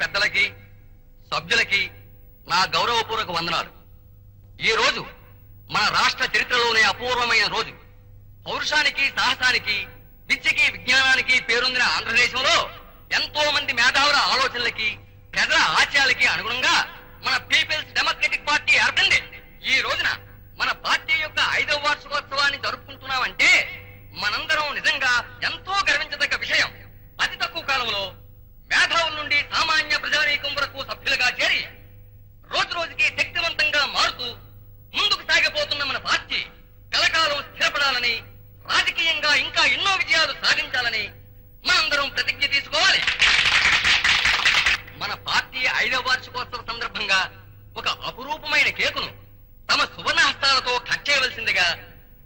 పెద్దలకి సభ్యులకి నా గౌరవపూర్వక వందనాలు. ఈ రోజు మన రాష్ట్ర చరిత్రలోనే అపూర్వమైన రోజు. పౌరుషానికి, సాహసానికి, విద్యకి, విజ్ఞానానికి పేరొందిన ఆంధ్రదేశంలో ఎంతో మంది మేధావుల ఆలోచనలకి, ప్రజల ఆశయాలకి అనుగుణంగా మన పీపుల్స్ డెమోక్రటిక్ పార్టీ ఏర్పడింది. ఈ రోజున మన పార్టీ యొక్క 5వ వార్షికోత్సవాన్ని జరుపుకుంటున్నామంటే మనందరం నిజంగా ఎంతో గర్వించదగ్గ విషయం. అతి తక్కువ కాలంలో మేధావుల నుండి సామాన్య ప్రజానీకం వరకు సభ్యులుగా చేరి రోజు రోజుకి శక్తివంతంగా మారుతూ ముందుకు సాగిపోతున్న మన పార్టీ కలకాలం స్థిరపడాలని, రాజకీయంగా ఇంకా ఎన్నో విజయాలు సాధించాలని మనందరం ప్రతిజ్ఞ తీసుకోవాలి. మన పార్టీ 5వ వార్షికోత్సవ సందర్భంగా ఒక అపురూపమైన కేకును తమ సువర్ణ హస్తాలతో కట్ చేయవలసిందిగా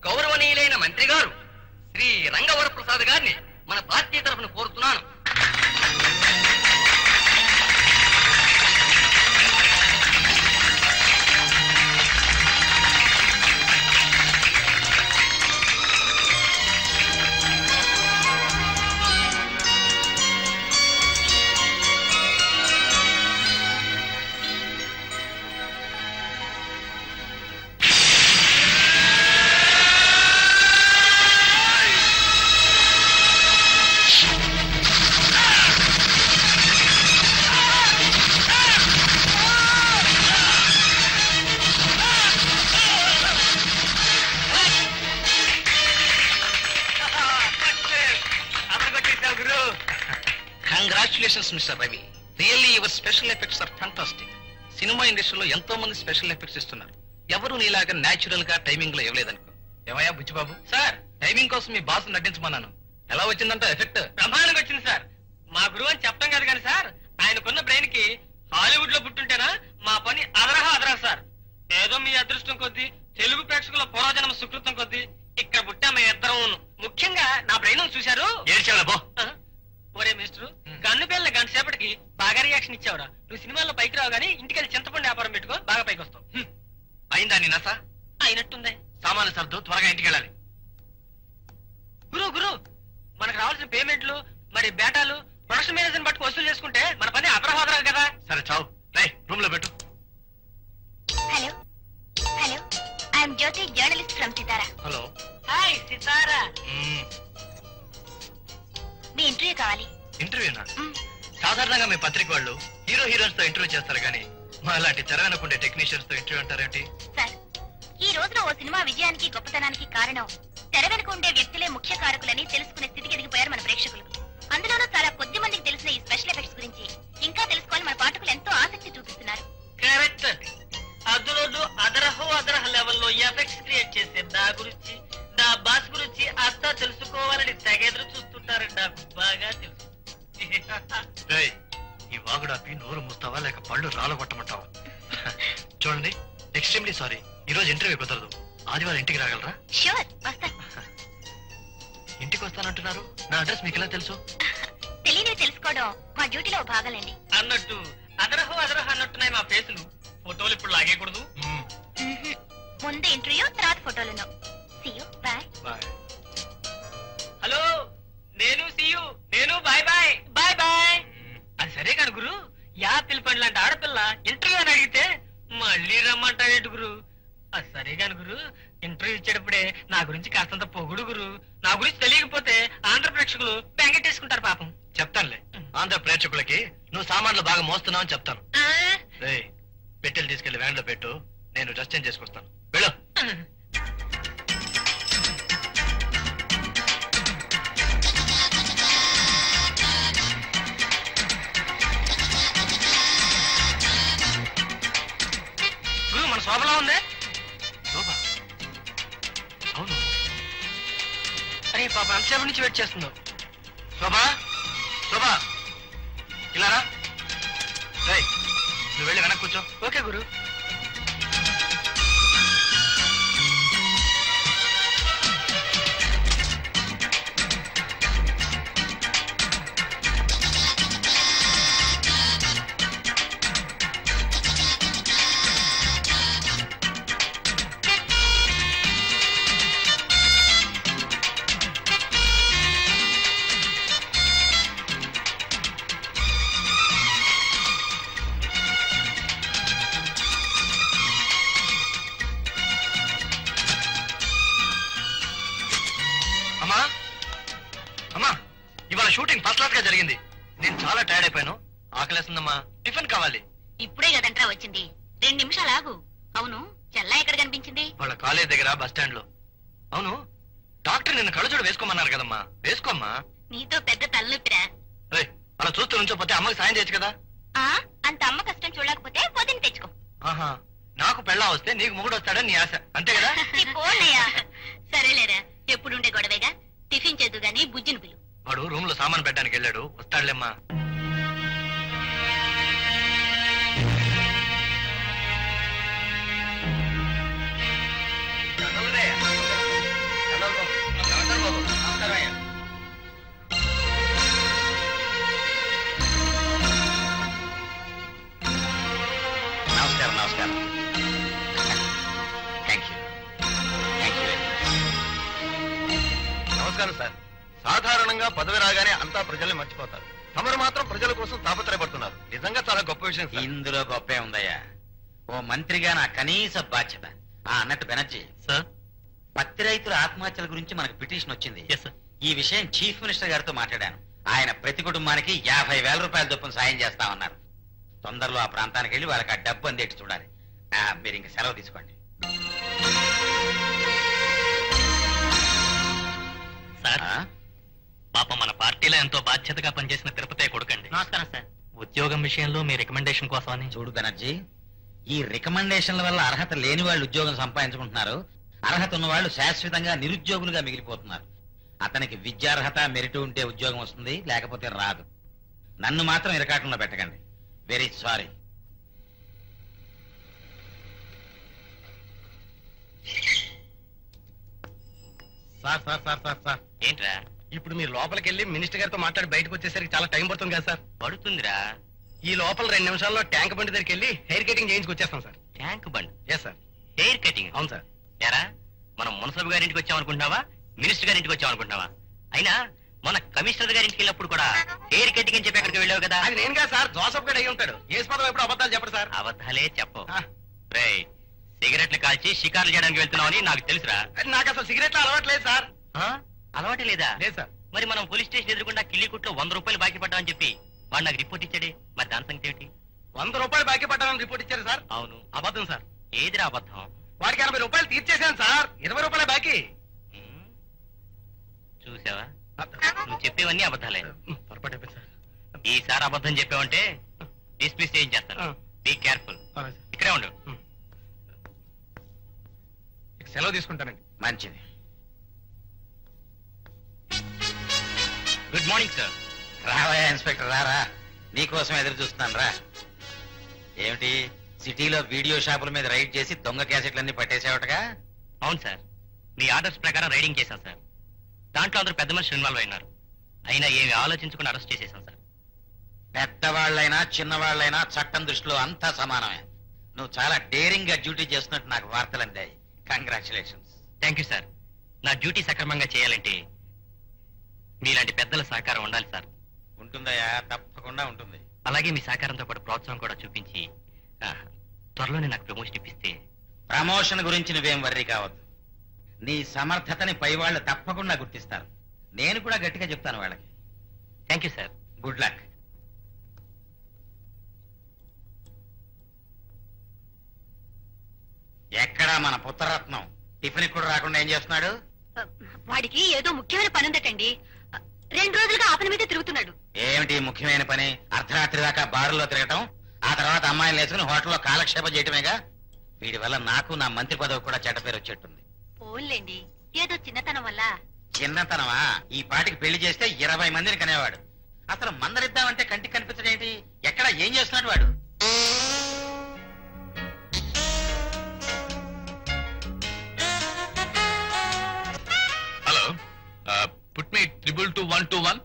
గౌరవనీయులైన మంత్రి గారు శ్రీ రంగవర ప్రసాద్ గారిని మన పార్టీ తరఫున కోరుతున్నాను. Congratulations, Mr. Ravi. Really, your special effects are fantastic. Cinema ఇండస్ట్రీలో ఎంతో మంది స్పెషల్ ఎఫెక్ట్స్ ఇస్తున్నారు. ఎవరు నీలాగా న్యాచురల్ గా టైమింగ్ లో ఇవ్వలేదనుకో. ఏమయ్యా బుచ్చిబాబు? సార్, టైమింగ్ కోసం మీ బాస్ నటించమన్నాను. ఎలా వచ్చిందంట ఎఫెక్ట్? బ్రహ్మాండంగా వచ్చింది సార్. మా గురువు అని చెప్తాం కాదు కానీ సార్, ఆయనకున్న బ్రెయిన్ కి హాలీవుడ్ లో పుట్టుంటేనా మా పని అదరహా సార్. ఏదో మీ అదృష్టం కొద్దీ, తెలుగు ప్రేక్షకుల పూర్వజన్మ సుకృతం కొద్దీ ఇక్కడ పుట్టా మేము ఇద్దరం. ముఖ్యంగా నా బ్రెయిన్ చూశారు. ఏడ్చావా? ఒరే మిస్టర్, గన్ను పేర్ల గంట సేపటికి బాగా రియాక్షన్ ఇచ్చావురా. నువ్వు సినిమాల్లో పైకి రావు గానీ ఇంటికెళ్ళి చింతపండు వ్యాపారం పెట్టుకో, బాగా పైకి వస్తావు. అయిందా నీ నస? అయినట్టుంది. సామాన్లు సర్దు, త్వరగా ఇంటికి వెళ్ళాలి. గురు మనకు రావాల్సిన పేమెంట్లు, మరి బేటాలు, ప్రొడక్షన్ మేనేజర్ పట్టుకు వసూలు చేసుకుంటే మన పని అదరహాదరా కదా. సరే చావు, రూమ్ లో పెట్టు. Hello hello, I'm Jyothi, journalist from Sitara. Hello. Hi Sitara. మీ ఇంటర్వ్యూ కావాలి. ఇంటర్వ్యూనా? సాధారణంగా మీ పత్రిక వాళ్ళు హీరో హీరోయిన్స్ తో ఇంటర్వ్యూ చేస్తారు కానీ మా అలాంటి తెరవెనకుండే టెక్నీషియన్స్ తో ఇంటర్వ్యూ అంటారేంటి? సార్, ఈ రోజున ఓ సినిమా విజయానికి, గొప్పతనానికి కారణం తెర వెనుక ఉండే వ్యక్తులే ముఖ్య కారకులని తెలుసుకునే స్థితికి ఎదిగిపోయారు మన ప్రేక్షకులు. అందులోనూ చాలా కొద్ది మందికి తెలిసిన ఈ స్పెషల్ ఎఫెక్ట్స్ గురించి ఇంకా తెలుసుకోవాలి మన పాఠకులు ఎంతో ఆసక్తి చూపిస్తున్నారు. కరెక్ట్. అందులోనూ అదరహ లెవెల్లో ఎఫెక్ట్స్ క్రియేట్ చేసే నా గురించి, నా బాస్ గురించి అంతా తెలుసుకోవాలని తెగెదురు చూస్తుంటారని నాకు బాగా తెలుసు. ఈ వాగుడాపి నోరు మూస్తావా లేక పళ్ళు రాలగొట్టమంటావా? చూడండి, ఎక్స్ట్రీమ్లీ సారీ, ఈ రోజు ఇంటర్వ్యూ కుదరదు. ఆదివారం ఇంటికి రాగలరా? ష్యూర్, వస్తా. ఇంటికి వస్తానంటున్నారు, నా అడ్రస్ మీకు ఎలా తెలుసు? తెలియనివి తెలుసుకోవడం మా డ్యూటీలో భాగాలండి. అన్నట్టు అదరహ అన్నట్టున్నాయి మా ఫేసులు. ఫోటోలు ఇప్పుడు లాగేయకూడదు. ముందు ఇంటర్వ్యూ, తర్వాత ఫోటోలను. See you, bye. హలో, నేను సీయు, నేను బాయ్ బాయ్ బాయ్ బాయ్. అది సరే కాదు గురు, యాపిల్ పండు లాంటి ఆడపిల్ల ఇంటర్వ్యూ అని అడిగితే మళ్ళీ రమ్మంటావేంటి గురు? అది సరే కాదు గురు, ఇంటర్వ్యూ ఇచ్చేటప్పుడే నా గురించి కాస్తంత పొగుడు గురు. నా గురించి తెలియకపోతే ఆంధ్ర ప్రేక్షకులు బెంగెట్టేసుకుంటారు పాపం. చెప్తానులే, ఆంధ్ర ప్రేక్షకులకి నువ్వు సామాన్లు బాగా మోస్తున్నావు అని చెప్తాను. పెట్టెలు తీసుకెళ్లి వ్యాన్ లో పెట్టు, నేను డ్రెస్ చేంజ్ చేసుకొస్తాను. వెళ్ళు. గురు, మన శోభలా ఉంది. శోభ? అవును. అరే పాప, ఎంతసేపటి నుంచి వెయిట్ చేస్తుందో. శోభా, శోభా, ఇలా రా. నువ్వు వెళ్ళి వెనక్కి కూర్చో. ఓకే గురు. ఫస్ట్ క్లాస్ గా జరిగింది. నేను చాలా టైర్డ్ అయిపోయాను. ఆకలేస్తుందమ్మా, టిఫిన్ కావాలి. ఇప్పుడే కదంట్రా వచ్చింది, 2 నిమిషాలు ఆగు. అవును, చెల్లా ఎక్కడ కనిపించింది? వాళ్ళ కాలేజ్ దగ్గర బస్ స్టాండ్ లో. అవును, డాక్టర్ నిన్న కళ్ళజోడు వేసుకోమన్నారు కదమ్మా, వేసుకోమ్మా. నీతో పెద్ద తలనొప్పిరా. అలా చూస్తూ నుంచోపోతే అమ్మకి సాయం చేయొచ్చు కదా. అంత అమ్మ కష్టం చూడకపోతే పొద్దున్న తెచ్చుకో. ఆహా, నాకు పెళ్ళా వస్తే నీకు మొగుడు వస్తాడని నీ ఆశ, అంతే కదా? సరేలేరా, ఎప్పుడుండే గొడవేగా. టిఫిన్ చేద్దు గాని బుజ్జిని పిలు. వాడు రూమ్ లో సామాన్ పెట్టడానికి వెళ్ళాడు, వస్తాడులేమ్మా. నమస్కారం. నమస్కారం. Thank you. నమస్కారం సార్. సాధారణంగా పదవి రాగానే అంతా ప్రజల్ని మర్చిపోతారు. తమరు మాత్రం ప్రజల కోసం తాపత్రయపడుతున్నారు. నిజంగా చాలా గొప్ప విషయం సార్. ఇందులో గొప్పే ఉందయ్యా. ఓ మంత్రిగా నా కనీస బాధ్యత. అన్నట్టు బెనర్జీ సార్, పత్తి రైతుల ఆత్మహత్యల గురించి మనకు పిటిషన్ వచ్చింది. సార్. ఈ విషయం చీఫ్ మినిస్టర్ గారితో మాట్లాడాను. ఆయన ప్రతి కుటుంబానికి 50,000 రూపాయల చొప్పున సాయం చేస్తామన్నారు. తొందరలో ఆ ప్రాంతానికి వెళ్ళి వాళ్ళకి ఆ డబ్బు అందేటి చూడాలి. మీరు ఇంక సెలవు తీసుకోండి. సార్, పాప మన పార్టీలో ఎంతో బాధ్యతగా పనిచేసిన తిరుపతి కొడుకండి. నమస్కారం సార్. ఉద్యోగం విషయంలో మీ రికమెండేషన్ కోసమని. చూడు బెనర్జీ, ఈ రికమెండేషన్ల వల్ల అర్హత లేని వాళ్ళు ఉద్యోగం సంపాదించుకుంటున్నారు. అర్హత ఉన్న వాళ్ళు శాశ్వతంగా నిరుద్యోగులుగా మిగిలిపోతున్నారు. అతనికి విద్యార్హత మెరిట్ ఉంటే ఉద్యోగం వస్తుంది, లేకపోతే రాదు. నన్ను మాత్రం ఇరకాటంలో పెట్టకండి. Very sorry. Sir sir sir sir sir ఏంట్రా? ఇప్పుడు మీరు లోపలికి వెళ్ళి మినిస్టర్ గారితో మాట్లాడి బయటకు వచ్చేసరికి చాలా టైం పడుతుంది కదా సార్. పడుతుందిరా. ఈ లోపల 2 నిమిషాల్లో ట్యాంక్ బండి దగ్గరికి వెళ్ళి హెయిర్ కటింగ్ చేయించుకొచ్చేస్తాం sir. Tank Bund? Yes sir. Hair cutting? అవును సార్. ఎరా, మనం మున్సబ్ గారింటికి వచ్చామనుకుంటున్నావా, మినిస్టర్ గారింటికి వచ్చామనుకుంటున్నావా? అయినా మన కమిషనర్ గారింటికి వెళ్ళినప్పుడు కూడా హెయిర్ కటింగ్ అని చెప్పి ఎక్కడికి వెళ్ళావు కదా. అది నేను కాదు సార్, జోసఫ్ గడ్ అయి ఉంటాడు. ఏ పదం ఎప్పుడు అబద్ధాలు చెప్పడు సార్. అబద్ధాలే చెప్పు. రేయ్, సిగరెట్లు కాల్చి షికార్లు చేయడానికి వెళ్తున్నావని నాకు తెలుసురా. నాకు అసలు సిగరెట్లు అలవాట్లేదు సార్. అలవాటే లేదా? లేదు సార్. మరి మనం పోలీస్ స్టేషన్ ఎదురుకుండా కిల్లికుట్లో 100 రూపాయలు బాకీ పడ్డామని చెప్పి వాడు నాకు రిపోర్ట్ ఇచ్చాడే, మరి దాని సంగతి ఏమిటి? 100 రూపాయలు బాకీ పడ్డామని రిపోర్ట్ ఇచ్చారు సార్. అవును. అబద్ధం సార్. ఏదిరా అబద్ధం? వాడికి 80 రూపాయలు తీర్చేశాను సార్. 20 రూపాయలే బాకీ. చూసావా, నువ్వు చెప్పేవన్నీ అబద్ధాలే. పొరపాటు అయిపోయింది సార్. ఈసారి అబద్ధం చెప్పావంటే డిస్మిస్ చేయించేస్తాను. Be careful. ఇక్కడే ఉండు. సెలవు తీసుకుంటానండి. మంచిది. Good morning sir. రావయ్యా ఇన్స్పెక్టర్, రారా. నీకోసం ఎదురు చూస్తున్నాను, రా. ఏమిటి, సిటీలో వీడియో షాపుల మీద రైడ్ చేసి దొంగ క్యాసెట్లన్నీ పట్టేసేవటగా? అవును సార్, మీ ఆర్డర్స్ ప్రకారం రైడింగ్ చేశాం సార్. దాంట్లో అందరూ పెద్ద మనుషులు ఇన్వాల్వ్ అయినారు. అయినా ఏమి ఆలోచించుకుని అరెస్ట్ చేసేసాం సార్. పెద్దవాళ్ళైనా చిన్నవాళ్ళైనా చట్టం దృష్టిలో అంతా సమానమే. నువ్వు చాలా డేరింగ్ గా డ్యూటీ చేస్తున్నట్టు నాకు వార్తలు అందాయి. కంగ్రాచులేషన్స్. Thank you sir. నా డ్యూటీ సక్రమంగా చేయాలంటే మీలాంటి పెద్దల సహకారం ఉండాలి సార్. ఉంటుందయ్యా, తప్పకుండా ఉంటుంది. అలాగే మీ సహకారంతో పాటు ప్రోత్సాహం కూడా చూపించి త్వరలోనే నాకు ప్రమోషన్ ఇప్పిస్తే. ప్రమోషన్ గురించి నువ్వేం వర్రీ కావద్దు. నీ సమర్థతని పై వాళ్ళు తప్పకుండా గుర్తిస్తారు. నేను కూడా గట్టిగా చెప్తాను వాళ్ళకి. Thank you sir. Good luck. ఎక్కడా మన పుత్రరత్నం టిఫిన్ కూడా రాకుండా ఏం చేస్తున్నాడు? వాడికి ఏదో ముఖ్యమైన పని ఉందటండి. 2 రోజులుగా ఆ పని మీద తిరుగుతున్నాడు. ఏమిటి ముఖ్యమైన పని? అర్ధరాత్రి దాకా బారులో తిరగటం, ఆ తర్వాత అమ్మాయిలు వేసుకుని హోటల్లో కాలక్షేపం చేయటమేగా. వీడి వల్ల నాకు నా మంత్రి పదవి కూడా చెడ్డ పేరు వచ్చేట్టుంది. పోన్లేండి, ఏదో చిన్నతనం వల్ల. చిన్నతనమా? ఈ పాటికి పెళ్లి చేస్తే 20 మందిని కనేవాడు. అసలు మందరిద్దామంటే కంటికి కనిపించడేంటి? ఎక్కడ ఏం చేస్తున్నాడు వాడు? Hello, put me 222-121.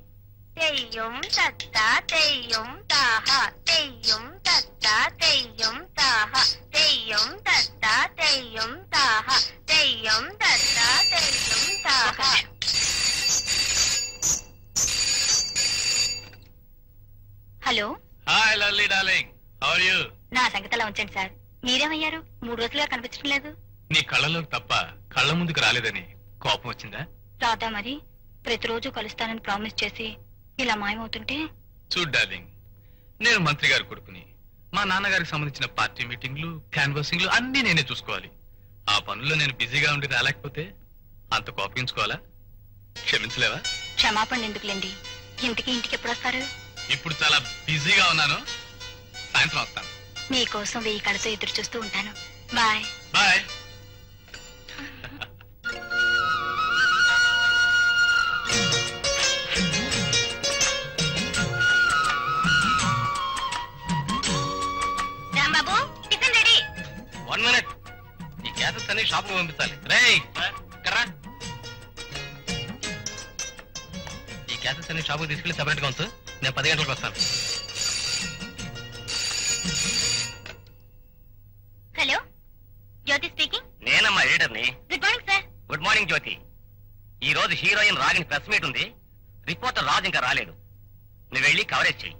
తెయ్యం తత్తా తెయ్యం తాహ, తెయ్యం తత్తా తెయ్యం తాహ, తెయ్యం తత్తా తెయ్యం తాహ, తెయ్యం తత్తా తెయ్యం తాహ. Hello. Hi lovely darling, how are you? నా సంగతిలా ఉంచండి సార్. మీరేమయ్యారు? 3 రోజులుగా కనిపించడం లేదు. నీ కళ్ళలోకి తప్ప కళ్ళ ముందుకు రాలేదని కోపం వచ్చిందా? రాదా మరి? ప్రతిరోజు కలుస్తానని ప్రామిస్ చేసి ఇలా మాయమవుతుంటే చూడు డార్లింగ్, నేను మంత్రి గారి కొడుకుని. మా నాన్నగారికి సంబంధించిన పార్టీ మీటింగ్లు, క్యాన్వాసింగ్లు అన్నీ నేనే చూసుకోవాలి. ఆ పనుల్లో నేను బిజీగా ఉండి రాలేకపోతే అంత కోపగించుకోవాలా? క్షమించలేవా? క్షమాపణ ఎందుకులేండి. ఇంటికి ఎప్పుడు వస్తారు? ఇప్పుడు చాలా బిజీగా ఉన్నాను, సాయంత్రం వస్తాను. మీకోసం 1000 కళ్ళతో ఎదురు చూస్తూ ఉంటాను. Bye bye. Rambabu, tiffin ready. 1 minute. ఈ గ్యాసెస్ అన్ని షాప్ కు పంపించాలి. రేయ్ కర్రా, ఈ గ్యాసెస్ అన్ని షాప్ కు తీసుకెళ్లి సెపరేట్ గా ఉంచు. నేను 10 గంటలకు వస్తాను. Hello, Jyothi speaking. నేనమ్మా ఎడిటర్ని. Good morning sir. Good morning Jyothi. ఈ రోజు హీరోయిన్ రాగిని ప్రెస్ మీట్ ఉంది. రిపోర్టర్ రాజు ఇంకా రాలేదు. నువ్వు వెళ్ళి కవరేజ్ చెయ్యి.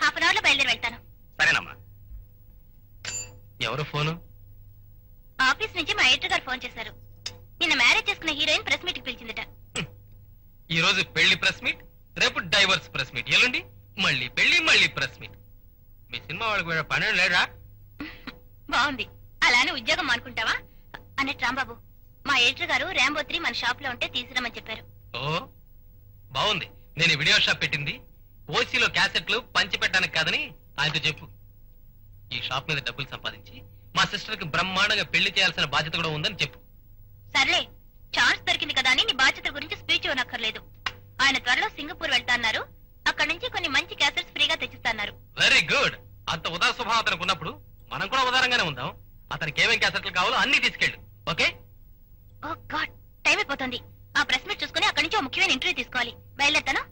హాఫ్ అన్ అవర్ లో బయలుదేరి వెళ్తాను. సరేనమ్మా. ఎవరు ఫోను? ఆఫీస్ నుంచి మా ఎడిటర్ గారు ఫోన్ చేశారు. నిన్న మ్యారేజ్ చేసుకున్న హీరోయిన్ ప్రెస్ మీట్ కి పిలిచిందట. ఈ రోజు పెళ్లి ప్రెస్ మీట్, రేపు డైవర్స్ ప్రెస్ మీట్, ఎల్లుండి మళ్ళీ పెళ్లి, మళ్ళీ ప్రెస్ మీట్. మీ సినిమా వాళ్ళకి వేరే పని లేరా? బాగుంది. అలానే ఉద్యోగం మానుకుంటావా అన్నట్టు రాంబాబు, మా ఎడిటర్ గారు ర్యాంబో 3 మన షాప్ లో ఉంటే తీసుకురమ్మని చెప్పారు. ఓ బాగుంది. నేను ఈ వీడియో షాప్ పెట్టింది ఓసీలో క్యాసెట్లు పంచి పెట్టడానికి కాదని ఆయనతో చెప్పు. ఈ షాప్ మీద డబ్బులు సంపాదించి మా సిస్టర్ కి బ్రహ్మాండంగా పెళ్లి చేయాల్సిన బాధ్యత కూడా ఉందని చెప్పు. సర్లే, ఛాన్స్ దొరికింది కదా అని నీ బాధ్యతల గురించి స్పీచ్ ఇవ్వనక్కర్లేదు. ఆయన త్వరలో సింగపూర్ వెళ్తాన్నారు. అక్కడి నుంచి కొన్ని మంచి క్యాసెట్స్ ఫ్రీగా తెచ్చిస్తున్నారు. Very good. అంత ఉదార స్వభావం అతనికి ఉన్నప్పుడు మనం కూడా ఉదారంగానే ఉందాం. అతనికి ఏమేం క్యాసెట్లు కావాలో అన్ని తీసుకెళ్ళు. ఓకే? ఓ గాడ్, టైం అయిపోతుంది. ఆ ప్రెస్ మీట్ చూసుకుని అక్కడి నుంచి ఒక ముఖ్యమైన ఇంటర్వ్యూ తీసుకోవాలి. బయలుదేరుతాను.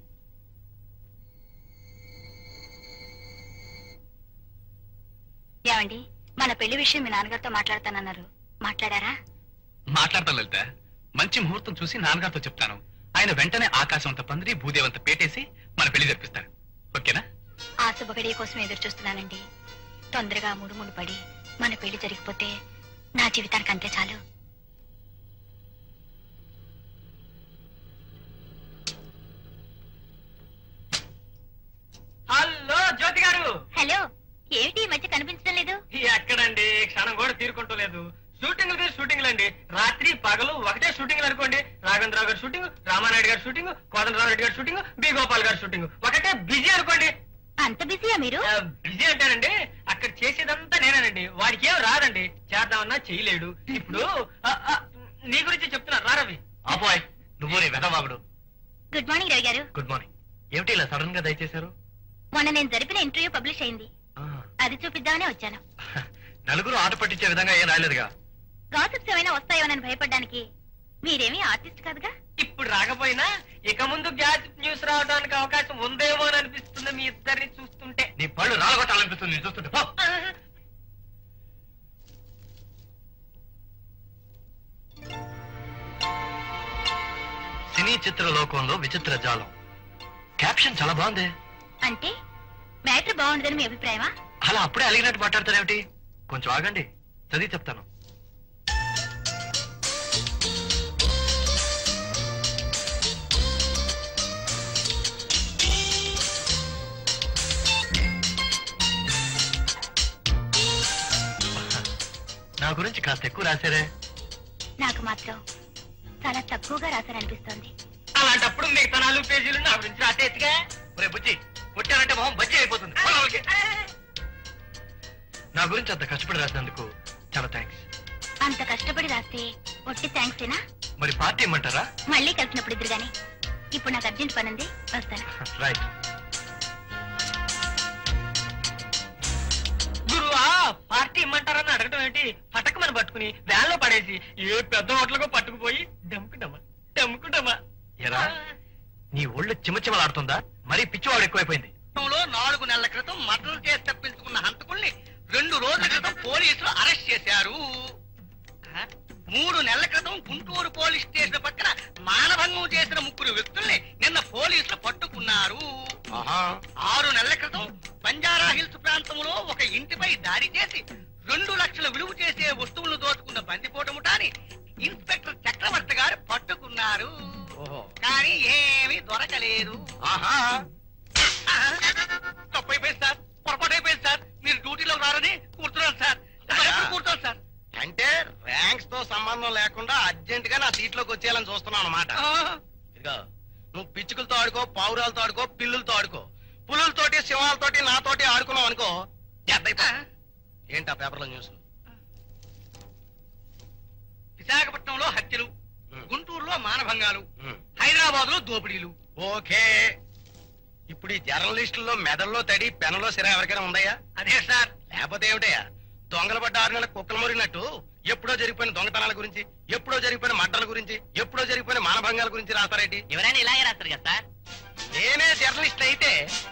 ఏమండి, మన పెళ్లి విషయం మీ నాన్నగారితో మాట్లాడతానన్నారు. మాట్లాడారా? మాట్లాడతాను లలిత. మంచి ముహూర్తం చూసి నాన్నగారితో చెప్తాను. ఆయన వెంటనే ఆకాశవంత పందిరి, భూదేవంత పేటేసి మన పెళ్లి జరిపిస్తాడు. ఓకేనా? ఆ శుభగడియ కోసం ఎదురు చూస్తున్నానండి. తొందరగా ముడుముడు పడి మన పెళ్లి జరిగిపోతే నా జీవితానికి అంతే చాలు. హలో జ్యోతి గారు. హలో, ఏమిటి ఈ మధ్య కనిపించడం లేదు? ఎక్కడండి, క్షణం కూడా తీరుకుంటూ లేదు. షూటింగ్లు అండి. రాత్రి పగలు ఒకటే షూటింగ్లు అనుకోండి. రాఘవేంద్రరావు గారి షూటింగ్, రామానాయుడు గారి షూటింగ్, కోదండరావు రెడ్డి గారి షూటింగ్, బి గోపాల్ గారి షూటింగ్, ఒకటే బిజీ అనుకోండి. అంత బిజీయా మీరు? బిజీ అంటానండి, అక్కడ చేసేదంతా నేనేనండి. వాడికి ఏం రాదండి, చేద్దామన్నా చేయలేడు. ఇప్పుడు నీ గురించి చెప్తున్నా, రా రవి. అబ్బాయ్, నువ్వు నీ వెదవాగుడు. గుడ్ మార్నింగ్ రవి గారు. Good morning. ఏమిటి ఇలా సడన్ గా దయచేశారు? మొన్న నేను జరిపిన ఇంటర్వ్యూ పబ్లిష్ అయింది. అది చూపిద్దామనే వచ్చాను. నలుగురు ఆట పట్టించే విధంగా ఏం రాలేదుగా. గాసిప్స్ ఏమైనా వస్తాయోనని భయపడ్డానికి. మీరేమీ ఆర్టిస్ట్ కాదుగా. ఇప్పుడు రాకపోయినా ఇక ముందు గ్యాస్ న్యూస్ రావడానికి అవకాశం ఉందేమో అని అనిపిస్తుంది మీ ఇద్దరిని చూస్తుంటే. నీ పళ్ళు రాలగొట్టాలనిపిస్తుంది చూస్తుంటే. పో. సినీ చిత్ర లోకంలో విచిత్ర జాలం. క్యాప్షన్ చాలా బాగుంది. అంటే మ్యాటర్ బాగుండదని మీ అభిప్రాయమా? అలా అప్పుడే అలిగినట్టు మాట్లాడతారేమిటి? కొంచెం ఆగండి, చదివి చెప్తాను. నా గురించి కాస్త ఎక్కువ రాశారే. నాకు మాత్రం చాలా తక్కువగా రాశారనిపిస్తోంది. అలాంటప్పుడు మిగతా 4 పేజీలు నా గురించి రాసేట్టుగా. రే బుజ్జి, కొట్టానంటే మొహం బజ్జీ అయిపోతుంది. పో లోపలికి. నా గురించి అంత కష్టపడి రాసినందుకు చాలా థ్యాంక్స్. అంత కష్టపడి రాస్తే ఒట్టి థ్యాంక్సేనా? మరి పార్టీ ఇమ్మంటారా? మళ్ళీ కలిసినప్పుడు ఇద్దరు గాని. ఇప్పుడు నాకు అర్జెంట్ పని ఉంది, వస్తాను. రైట్. గురువా, పార్టీ ఇమ్మంటారని అడగటం ఏంటి? పటకమని పట్టుకుని వ్యాన్లో పడేసి ఏ పెద్ద హోటల్కో పట్టుకుపోయి డమ్ముకుంటామా. ఎరా, నీ ఒళ్ళు చిమచిమలాడుతుందా? మరీ పిచ్చివాడు ఎక్కువైపోయింది. 4 నెలల క్రితం మర్డర్ చేసి తప్పించుకున్న హంతకుల్ని 2 రోజుల క్రితం పోలీసులు అరెస్ట్ చేశారు. 3 నెలల క్రితం గుంటూరు పోలీస్ స్టేషన్ పక్కన మానభంగం చేసిన 3 వ్యక్తుల్ని నిన్న పోలీసులు పట్టుకున్నారు. 6 నెలల క్రితం బంజారా హిల్స్ ప్రాంతంలో ఒక ఇంటిపై దాడి చేసి 2 లక్షల విలువ చేసే వస్తువులను దోచుకున్న బందిపోటు ముఠాని ఇన్స్పెక్టర్ చక్రవర్తి గారు పట్టుకున్నారు. కానీ ఏమీ దొరకలేదు. కూర్చోండి సార్. అంటే ర్యాంక్స్ తో సంబంధం లేకుండా అర్జెంట్ గా నా సీట్లోకి వచ్చేయాలని చూస్తున్నావు అన్నమాట. ఇదిగో నువ్వు పిచ్చుకలతో ఆడుకో, పావురాలతో ఆడుకో, పిల్లులతో ఆడుకో, పులులతోటి సింహాలతోటి నాతోటి ఆడుకున్నావు అనుకో జద్దయిపో. ఏంటా పేపర్లో న్యూస్? విశాఖపట్నంలో హత్యలు, గుంటూరులో మానభంగాలు, హైదరాబాద్ లో దోపిడీలు. ఓకే, ఇప్పుడు ఈ జర్నలిస్టుల్లో మెదడులో తడి పెనలో సిరా ఎవరికైనా ఉందయ్యా? అదే సార్. లేకపోతే ఏమిటయ్యా, దొంగల పడ్డ 6 నెలలకు కుక్కలు మురిగినట్టు ఎప్పుడో జరిగిపోయిన దొంగతనాల గురించి, ఎప్పుడో జరిగిపోయిన మడ్డల గురించి, ఎప్పుడో జరిగిపోయిన మానభంగాల గురించి రాస్తారేంటి? ఎవరైనా ఇలాగే రాస్తారు కదా సార్. నేనే జర్నలిస్ట్ అయితే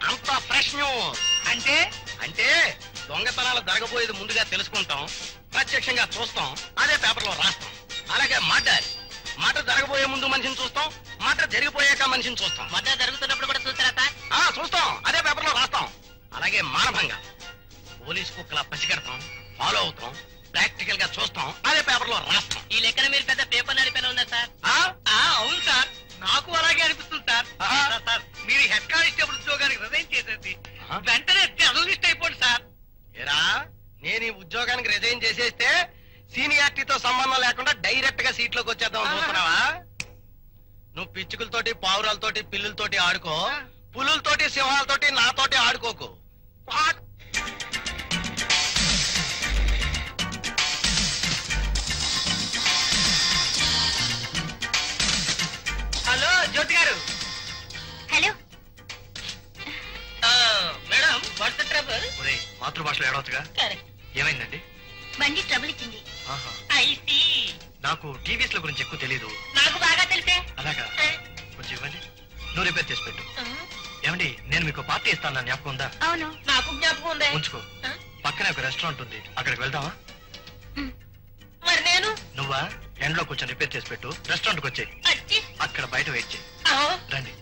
అంత ఫ్రెష్ న్యూస్. అంటే అంటే దొంగతనాలు జరగబోయేది ముందుగా తెలుసుకుంటాం, ప్రత్యక్షంగా చూస్తాం, అదే పేపర్లో రాస్తాం. అలాగే మర్డర్ జరగబోయే ముందు మనిషిని చూస్తాం, మర్డర్ జరిగిపోయాక మనిషిని చూస్తాం. మధ్య జరుగుతున్నప్పుడు కూడా చూస్తారా సార్? చూస్తాం, అదే పేపర్లో రాస్తాం. అలాగే మానభంగా పోలీసు కుక్కలా పసిగడతాం, ఫాలో అవుతాం, ప్రాక్టికల్ గా చూస్తాం, అదే పేపర్లో రాస్తాం. ఈ లెక్కన మీరు పెద్ద పేపర్ నడిపేలా ఉన్నారు సార్. అవును సార్, నాకు అలాగే అనిపిస్తుంది సార్. సార్ మీరు హెడ్ కానిస్టేబుల్ ఉద్యోగానికి రిజైన్ చేసేది వెంటనే జర్నలిస్ట్ అయిపోండి సార్. ఏరా, నేను ఈ ఉద్యోగానికి రిజైన్ చేసేస్తే సీనియారిటీతో సంబంధం లేకుండా డైరెక్ట్ గా సీట్లోకి వచ్చేద్దాం చూస్తున్నావా? నువ్వు పిచ్చుకలతోటి, పావురాలతోటి, పిల్లులతోటి ఆడుకో, పులులతోటి, సింహాలతోటి నాతోటి ఆడుకోకు. హలో జ్యోతి గారు. Hello, madam what's the trouble? మాతృభాషలో ఏడవచ్చుగా. కరెక్ట్. ఏమైందండి? బండి ట్రబుల్ ఇచ్చింది. I see. నాకు టీవీస్ గురించి ఎక్కువ తెలీదు. నాకు బాగా తెలిసే. అలాగా, కొంచెం ఇవ్వండి, నువ్వు రిపేర్ చేసి పెట్టు. ఏమండి, నేను మీకు పార్టీ ఇస్తాను, జ్ఞాపకం ఉందా? అవును, నాకు జ్ఞాపకం ఉంది. ఉంచుకో. పక్కనే ఒక రెస్టారెంట్ ఉంది, అక్కడికి వెళ్దామా? మరి నేను నువ్వా ఎండ్లో కొంచెం రిపేర్ చేసి పెట్టు, రెస్టారెంట్కి వచ్చేయి, వచ్చి అక్కడ బయట వెయిట్ చేయి. రండి.